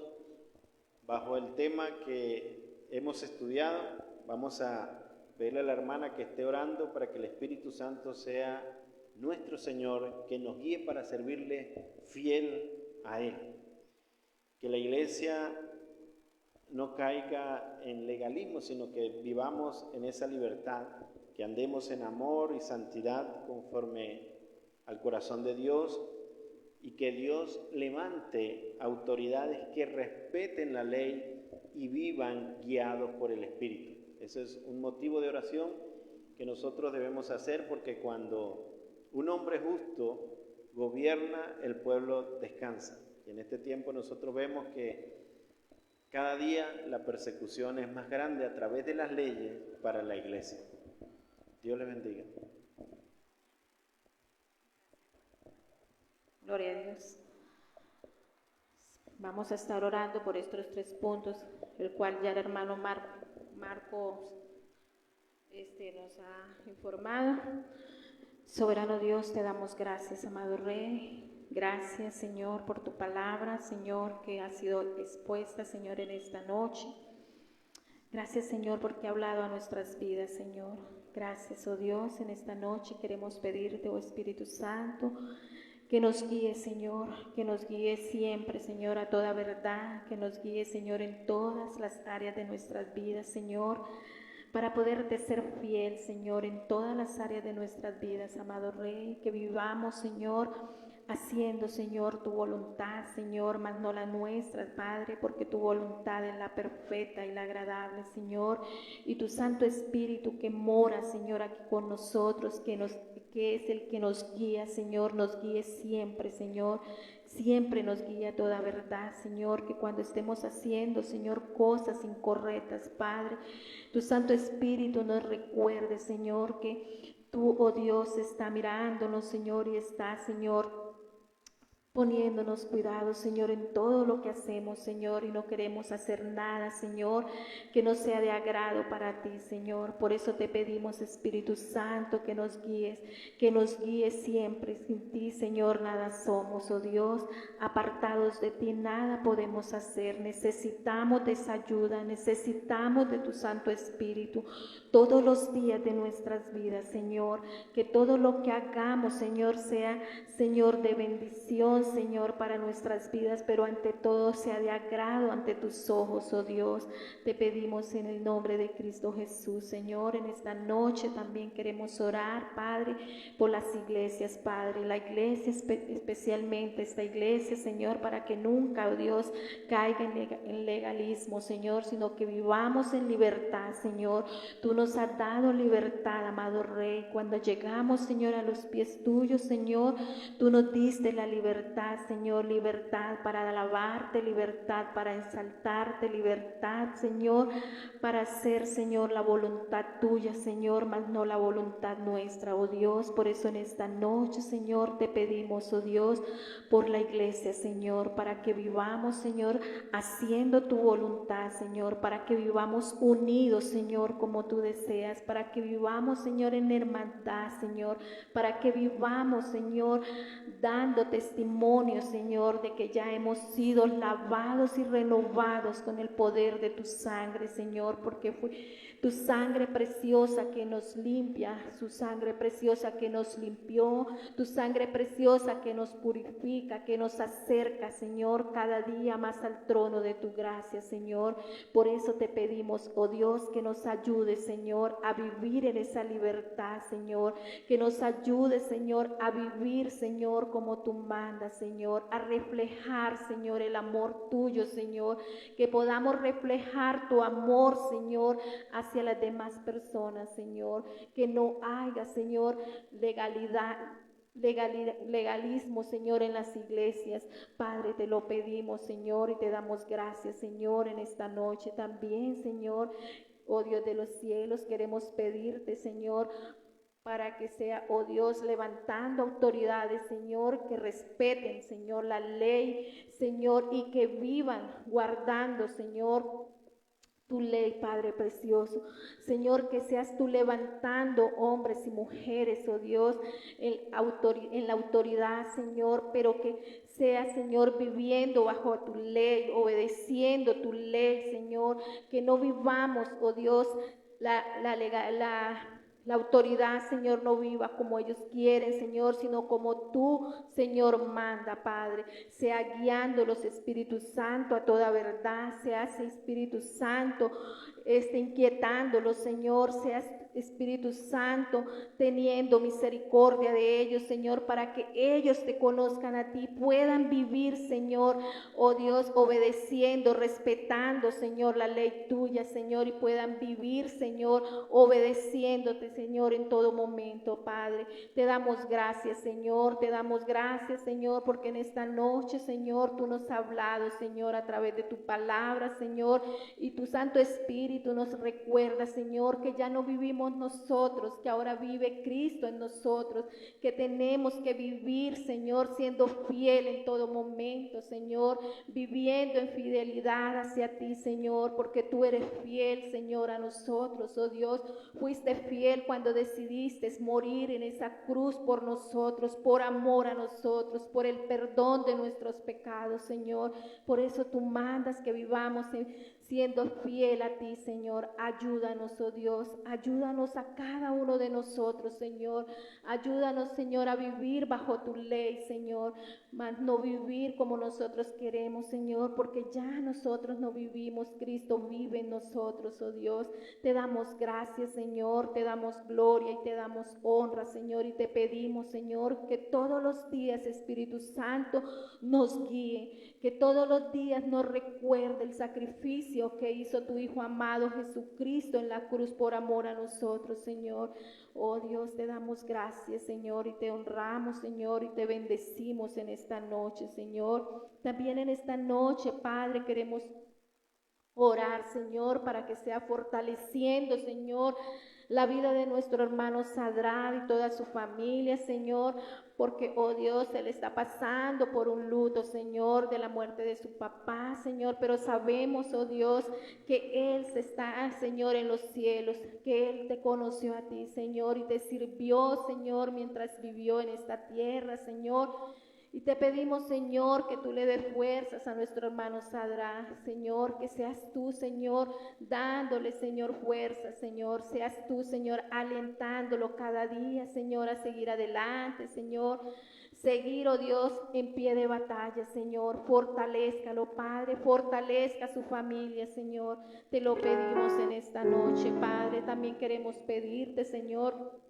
bajo el tema que hemos estudiado, vamos a pedirle a la hermana que esté orando para que el Espíritu Santo sea nuestro Señor, que nos guíe para servirle fiel a Él. Que la iglesia no caiga en legalismo, sino que vivamos en esa libertad, que andemos en amor y santidad conforme al corazón de Dios, y que Dios levante autoridades que respeten la ley y vivan guiados por el Espíritu. Ese es un motivo de oración que nosotros debemos hacer, porque cuando un hombre justo gobierna, el pueblo descansa. Y en este tiempo nosotros vemos que cada día la persecución es más grande a través de las leyes para la iglesia. Dios les bendiga. Gloria a Dios. Vamos a estar orando por estos 3 puntos, el cual ya el hermano Marcos nos ha informado. Soberano Dios, te damos gracias, amado Rey. Gracias, Señor, por tu palabra, Señor, que ha sido expuesta, Señor, en esta noche. Gracias, Señor, porque ha hablado a nuestras vidas, Señor. Gracias, oh Dios, en esta noche queremos pedirte, oh Espíritu Santo, que nos guíe, Señor, que nos guíe siempre, Señor, a toda verdad, que nos guíe, Señor, en todas las áreas de nuestras vidas, Señor, para poderte ser fiel, Señor, en todas las áreas de nuestras vidas, amado Rey, que vivamos, Señor, haciendo, Señor, tu voluntad, Señor, mas no la nuestra, Padre, porque tu voluntad es la perfecta y la agradable, Señor, y tu Santo Espíritu que mora, Señor, aquí con nosotros, que es el que nos guía, Señor, nos guíe siempre, Señor. Siempre nos guía toda verdad, Señor, que cuando estemos haciendo, Señor, cosas incorrectas, Padre, tu Santo Espíritu nos recuerde, Señor, que tú, oh Dios, está mirándonos, Señor, y está, Señor, poniéndonos cuidado, Señor, en todo lo que hacemos, Señor, y no queremos hacer nada, Señor, que no sea de agrado para ti, Señor. Por eso te pedimos, Espíritu Santo, que nos guíes siempre. Sin ti, Señor, nada somos, oh Dios. Apartados de ti, nada podemos hacer. Necesitamos de esa ayuda, necesitamos de tu Santo Espíritu todos los días de nuestras vidas, Señor. Que todo lo que hagamos, Señor, sea, Señor, de bendición, Señor, para nuestras vidas, pero ante todo sea de agrado ante tus ojos, oh Dios. Te pedimos en el nombre de Cristo Jesús, Señor. En esta noche también queremos orar, Padre, por las iglesias, Padre, la iglesia, especialmente esta iglesia, Señor, para que nunca, oh Dios, caiga en legalismo, Señor, sino que vivamos en libertad, Señor. Tú nos has dado libertad, amado Rey. Cuando llegamos, Señor, a los pies tuyos, Señor, tú nos diste la libertad, Señor, libertad para alabarte, libertad para exaltarte, libertad, Señor, para hacer, Señor, la voluntad tuya, Señor, mas no la voluntad nuestra, oh Dios. Por eso en esta noche, Señor, te pedimos, oh Dios, por la iglesia, Señor, para que vivamos, Señor, haciendo tu voluntad, Señor, para que vivamos unidos, Señor, como tú deseas, para que vivamos, Señor, en hermandad, Señor, para que vivamos, Señor, dando testimonio, Señor, de que ya hemos sido lavados y renovados con el poder de tu sangre, Señor, porque fue tu sangre preciosa que nos limpia, su sangre preciosa que nos limpió, tu sangre preciosa que nos purifica, que nos acerca, Señor, cada día más al trono de tu gracia, Señor. Por eso te pedimos, oh Dios, que nos ayude, Señor, a vivir en esa libertad, Señor, que nos ayude, Señor, a vivir, Señor, como tú mandas, Señor, a reflejar, Señor, el amor tuyo, Señor, que podamos reflejar tu amor, Señor, hacia las demás personas, Señor, que no haya, Señor, legalismo, Señor, en las iglesias. Padre, te lo pedimos, Señor, y te damos gracias, Señor, en esta noche también, Señor. Oh Dios de los cielos, queremos pedirte, Señor, para que sea, oh Dios, levantando autoridades, Señor, que respeten, Señor, la ley, Señor, y que vivan guardando, Señor, tu ley, Padre precioso. Señor, que seas tú levantando hombres y mujeres, oh Dios, en la autoridad, Señor, pero que sea, Señor, viviendo bajo tu ley, obedeciendo tu ley, Señor, que no vivamos, oh Dios, la autoridad, Señor, no viva como ellos quieren, Señor, sino como tú, Señor, manda, Padre. Sea guiando los Espíritus Santo a toda verdad, sea ese Espíritu Santo inquietándolos, Señor, seas Espíritu Santo teniendo misericordia de ellos, Señor, para que ellos te conozcan a ti, puedan vivir, Señor, oh Dios, obedeciendo, respetando, Señor, la ley tuya, Señor, y puedan vivir, Señor, obedeciéndote, Señor, en todo momento, Padre. Te damos gracias, Señor, te damos gracias, Señor, porque en esta noche, Señor, tú nos has hablado, Señor, a través de tu palabra, Señor, y tu Santo Espíritu nos recuerda, Señor, que ya no vivimos nosotros, que ahora vive Cristo en nosotros, que tenemos que vivir, Señor, siendo fiel en todo momento, Señor, viviendo en fidelidad hacia ti, Señor, porque tú eres fiel, Señor, a nosotros, oh Dios, fuiste fiel cuando decidiste morir en esa cruz por nosotros, por amor a nosotros, por el perdón de nuestros pecados, Señor. Por eso tú mandas que vivamos siendo fiel a ti, Señor. Ayúdanos, oh Dios, ayúdanos a cada uno de nosotros, Señor. Ayúdanos, Señor, a vivir bajo tu ley, Señor, mas no vivir como nosotros queremos, Señor, porque ya nosotros no vivimos, Cristo vive en nosotros, oh Dios. Te damos gracias, Señor, te damos gloria y te damos honra, Señor, y te pedimos, Señor, que todos los días, Espíritu Santo, nos guíe, que todos los días nos recuerde el sacrificio que hizo tu Hijo amado Jesucristo en la cruz por amor a nosotros, Señor. Oh Dios, te damos gracias, Señor, y te honramos, Señor, y te bendecimos en esta noche, Señor. También en esta noche, Padre, queremos orar, Señor, para que sea fortaleciendo, Señor, la vida de nuestro hermano Sadrad y toda su familia, Señor, porque, oh Dios, él está pasando por un luto, Señor, de la muerte de su papá, Señor, pero sabemos, oh Dios, que él está, Señor, en los cielos, que él te conoció a ti, Señor, y te sirvió, Señor, mientras vivió en esta tierra, Señor. Y te pedimos, Señor, que tú le des fuerzas a nuestro hermano Sadrad, Señor, que seas tú, Señor, dándole, Señor, fuerzas, Señor, seas tú, Señor, alentándolo cada día, Señor, a seguir adelante, Señor, seguir, oh Dios, en pie de batalla, Señor, fortalézcalo, Padre, fortalezca a su familia, Señor, te lo pedimos en esta noche, Padre, también queremos pedirte, Señor,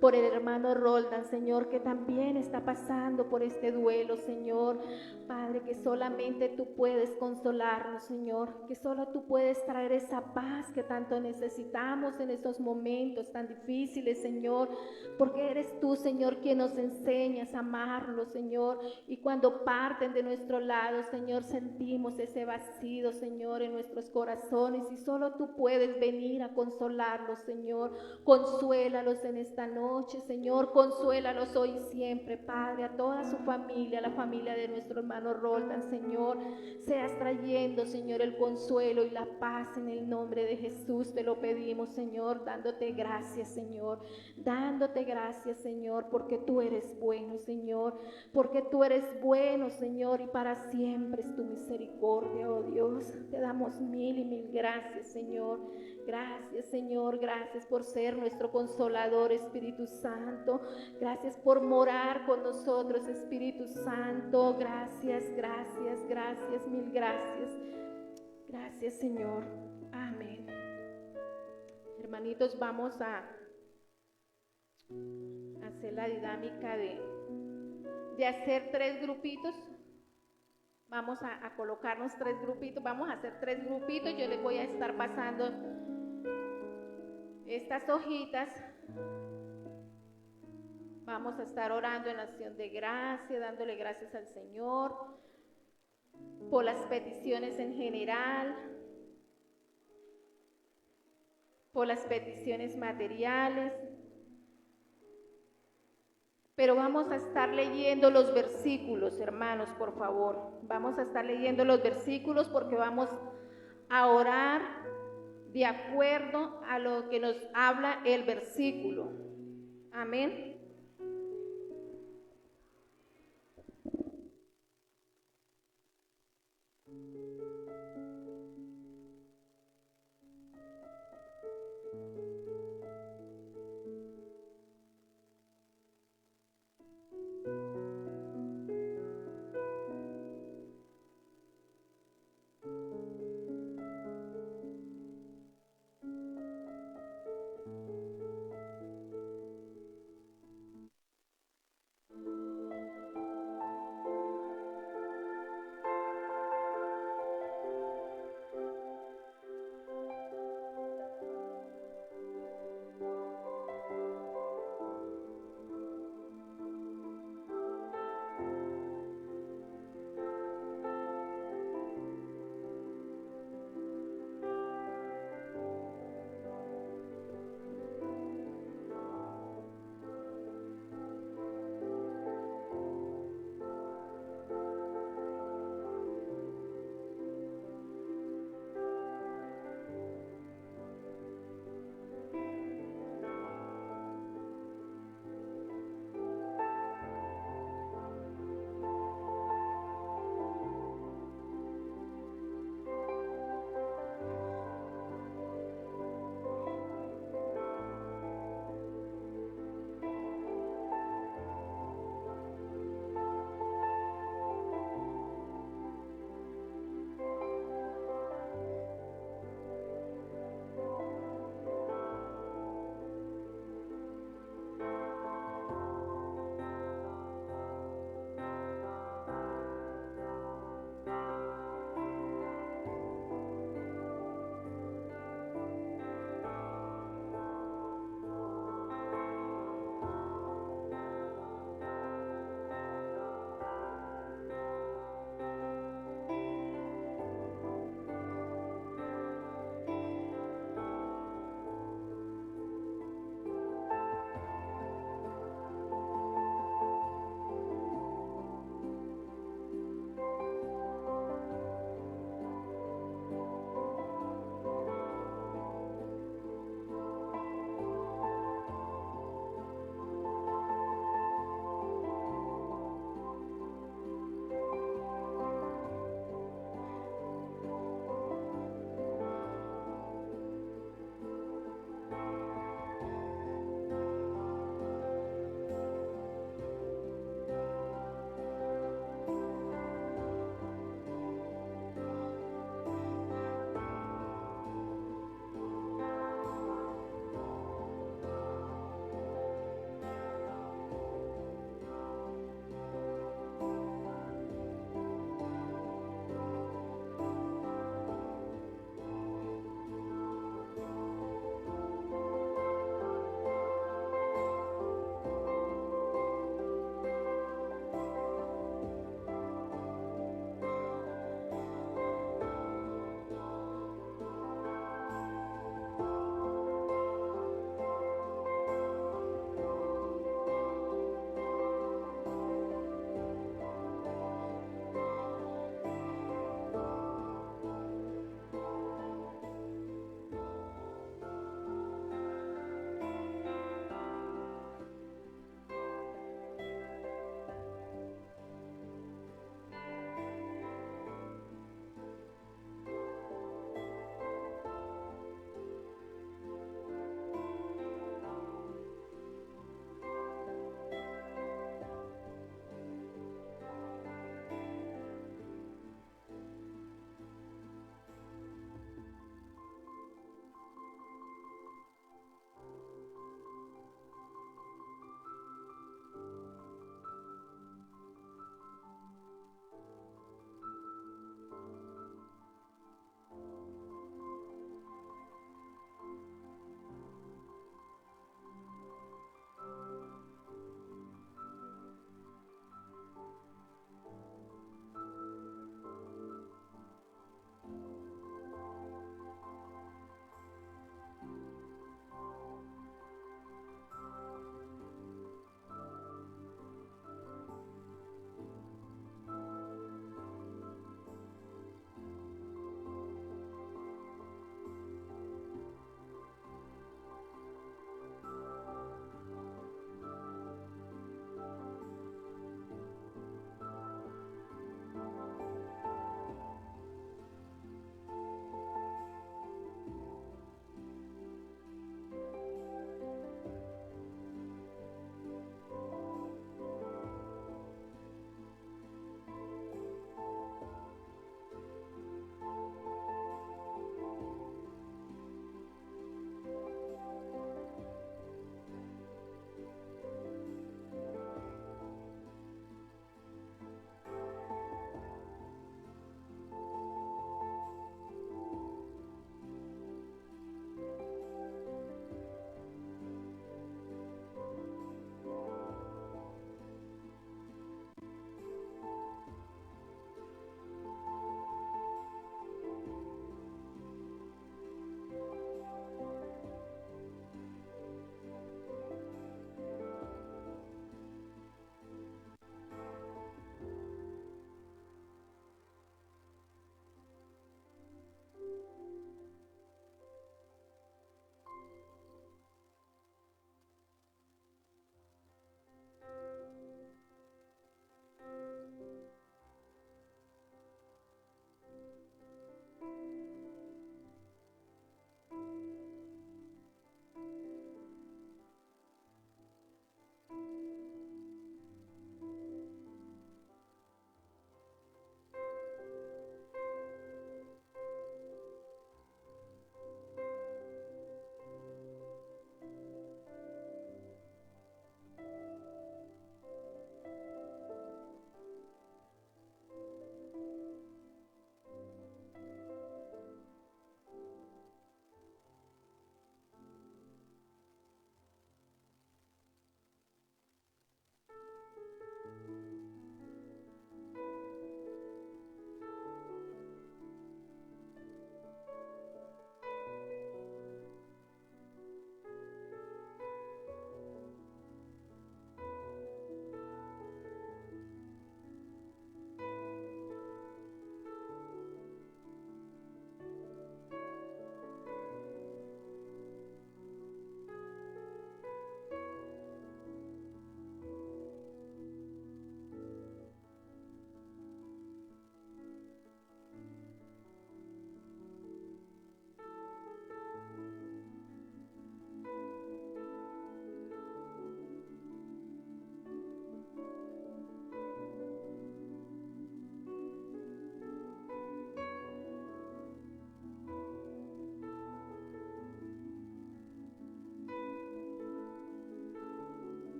por el hermano Roldan, Señor, que también está pasando por este duelo, Señor. Padre, que solamente tú puedes consolarnos, Señor, que solo tú puedes traer esa paz que tanto necesitamos en estos momentos tan difíciles, Señor, porque eres tú, Señor, quien nos enseñas a amarlo, Señor, y cuando parten de nuestro lado, Señor, sentimos ese vacío, Señor, en nuestros corazones, y solo tú puedes venir a consolarlos, Señor. Consuélalos en esta noche, Señor, consuélalos hoy y siempre, Padre, a toda su familia, a la familia de nuestro hermano Roldan, Señor, seas trayendo, Señor, el consuelo y la paz en el nombre de Jesús, te lo pedimos, Señor, dándote gracias, Señor, dándote gracias, Señor, porque tú eres bueno, Señor, porque tú eres bueno, Señor, y para siempre es tu misericordia, oh Dios, te damos mil y mil gracias, Señor. Gracias, Señor, gracias por ser nuestro consolador, Espíritu Santo. Gracias por morar con nosotros, Espíritu Santo. Gracias, gracias, gracias, mil gracias. Gracias, Señor. Amén. Hermanitos, vamos a hacer la dinámica de hacer 3 grupitos. Vamos a colocarnos 3 grupitos. Vamos a hacer 3 grupitos. Yo les voy a estar pasando estas hojitas. Vamos a estar orando en acción de gracia, dándole gracias al Señor por las peticiones en general, por las peticiones materiales. Pero vamos a estar leyendo los versículos, hermanos, por favor. Vamos a estar leyendo los versículos porque vamos a orar de acuerdo a lo que nos habla el versículo. Amén.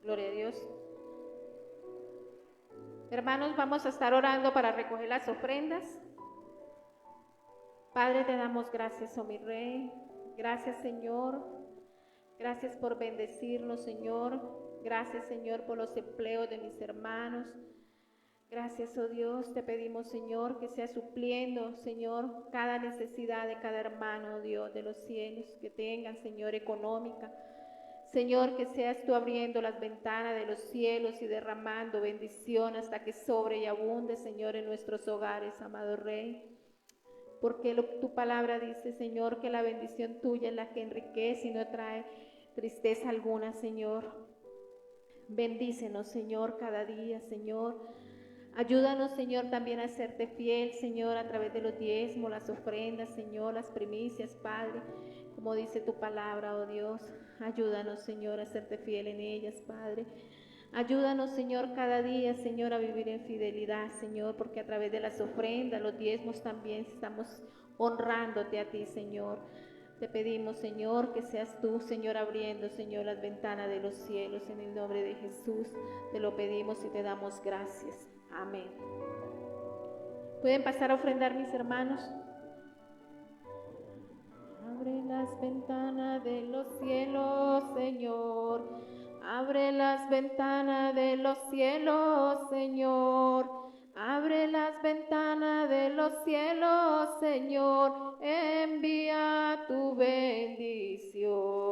Gloria a Dios. Hermanos, vamos a estar orando para recoger las ofrendas. Padre, te damos gracias, oh mi Rey. Gracias, Señor. Gracias por bendecirnos, Señor. Gracias, Señor, por los empleos de mis hermanos. Gracias, oh Dios. Te pedimos, Señor, que sea supliendo, Señor, cada necesidad de cada hermano, oh Dios, de los cielos, que tengan, Señor, económica. Señor, que seas tú abriendo las ventanas de los cielos y derramando bendición hasta que sobre y abunde, Señor, en nuestros hogares, amado Rey. Porque tu palabra dice, Señor, que la bendición tuya es la que enriquece y no trae tristeza alguna, Señor. Bendícenos, Señor, cada día, Señor. Ayúdanos, Señor, también a serte fiel, Señor, a través de los diezmos, las ofrendas, Señor, las primicias, Padre, como dice tu palabra, oh Dios. Ayúdanos, Señor, a serte fiel en ellas, Padre. Ayúdanos, Señor, cada día, Señor, a vivir en fidelidad, Señor, porque a través de las ofrendas, los diezmos también estamos honrándote a ti, Señor. Te pedimos, Señor, que seas tú, Señor, abriendo, Señor, las ventanas de los cielos. En el nombre de Jesús te lo pedimos y te damos gracias. Amén. ¿Pueden pasar a ofrendar, mis hermanos? Abre las ventanas de los cielos, Señor. Abre las ventanas de los cielos, Señor. Abre las ventanas de los cielos, Señor. Envía tu bendición.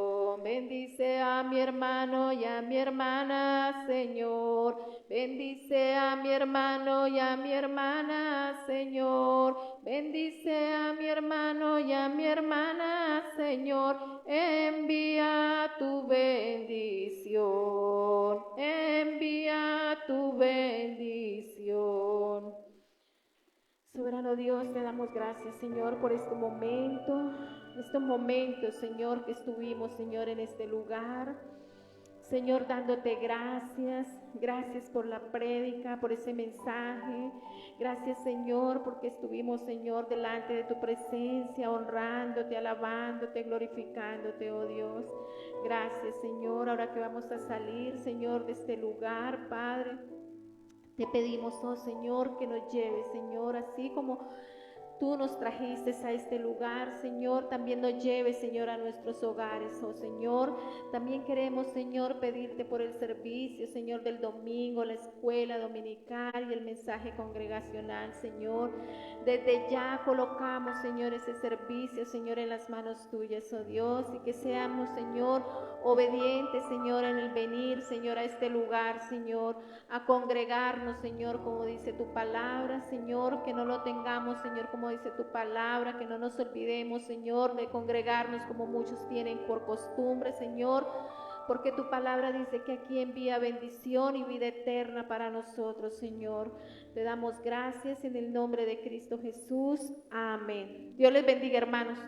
Bendice a mi hermano y a mi hermana, Señor. Bendice a mi hermano y a mi hermana, Señor. Bendice a mi hermano y a mi hermana, Señor. Envía tu bendición. Envía tu bendición. Soberano Dios, te damos gracias, Señor, por estos momentos, Señor, que estuvimos, Señor, en este lugar. Señor, dándote gracias por la prédica, por ese mensaje. Gracias, Señor, porque estuvimos, Señor, delante de tu presencia, honrándote, alabándote, glorificándote, oh Dios. Gracias, Señor. Ahora que vamos a salir, Señor, de este lugar, Padre, te pedimos, oh Señor, que nos lleves, Señor, así como tú nos trajiste a este lugar, Señor, también nos lleves, Señor, a nuestros hogares, oh Señor. También queremos, Señor, pedirte por el servicio, Señor, del domingo, la escuela dominical y el mensaje congregacional, Señor. Desde ya colocamos, Señor, ese servicio, Señor, en las manos tuyas, oh Dios, y que seamos, Señor, obedientes, Señor, en el venir, Señor, a este lugar, Señor, a congregarnos, Señor, como dice tu palabra, Señor, que no lo tengamos, Señor, como dice tu palabra, que no nos olvidemos, Señor, de congregarnos como muchos tienen por costumbre, Señor, porque tu palabra dice que aquí envía bendición y vida eterna para nosotros, Señor. Te damos gracias en el nombre de Cristo Jesús. Amén. Dios les bendiga, hermanos.